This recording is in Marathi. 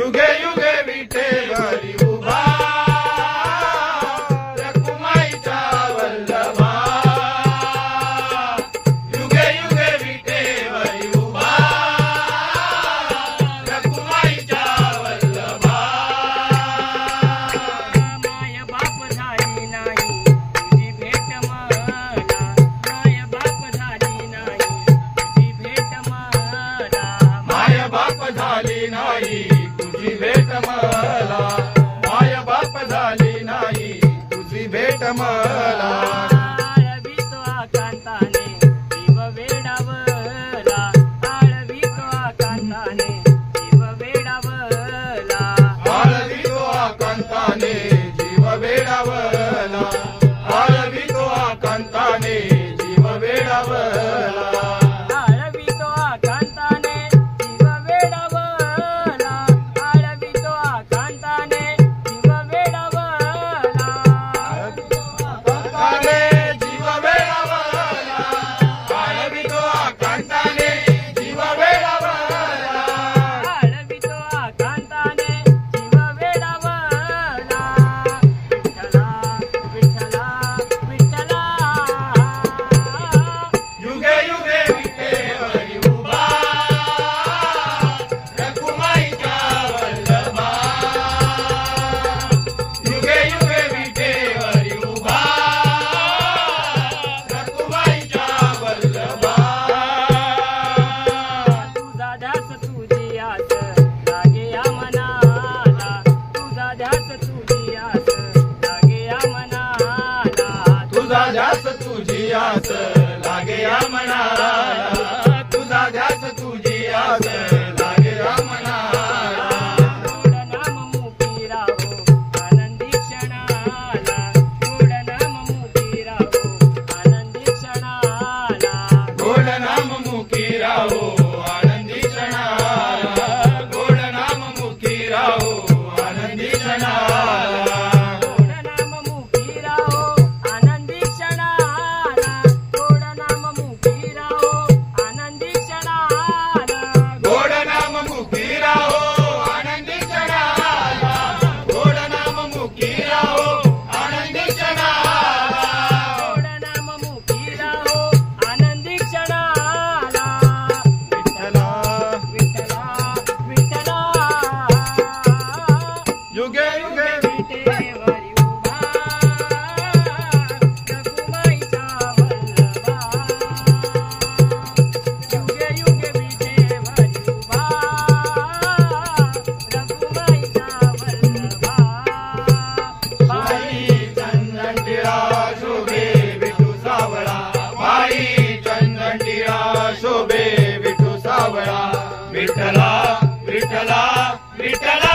युगे युगे विठेवरी उभा रखुमाईचा वल्लभा युगे युगे विठेवरी उभा रखुमाईचा वल्लभा माय बाप झाली नाही तुझी भेट मला माय बाप झाली नाही तुझी भेट मला माय बाप झाली नाही तुझी भेट मला माय बाप झाली नाही तुझी भेट मला आळवितो आकांताने जीव वेडावला आळवितो आकांताने जीव वेडावला आळवितो आकांताने जीव वेडावला आळवितो आकांताने जीव वेडावला आळवितो आकांताने जीव वेडावला आळवितो आकांताने जीव वेडावला आकांताने जीव वेडावला आळवितो आकांताने जीव वेडावला आळवितो आकांताने जीव वेडावला विठ्ठला विठ्ठला विठ्ठला युगे युगे विठेवरी उभा रखुमाईचा वल्लभा युगे युगे विठेवरी उभा रखुमाईचा वल्लभा तुझा ध्यास तुझी आस लागे या मनाला तुझा ध्यास तुझी आस लागे या मनाला तुझा ध्यास तुझी आस लागे या मनाला तुझा ध्यास तुझी आस लागे या मनाला गोड नाम मुखी राहो आनंदी क्षणाला गोड नाम मुखी राहो आनंदी क्षणाला गोड नाम मुखी राहो आनंदी क्षणाला गोड नाम मुखी राहो आनंदी क्षणाला गोड नाम मुखी राहो आनंदी क्षणाला गोड नाम मुखी राहो आनंदी क्षणाला गोड नाम मुखी राहो आनंदी क्षणाला गोड नाम मुखी राहो आनंदी क्षणाला गोड नाम मुखी राहो आनंदी क्षणाला विठ्ठला विठ्ठला विठ्ठला युगे युगे विठेवरी उभा रखुमाईचा वल्लभा युगे युगे विठेवरी उभा रखुमाईचा वल्लभा बाई चंदन टिळा शोभे विठू सावळा बाई चंदन टिळा शोभे विठू सावळा विठ्ठला विठ्ठला विठ्ठला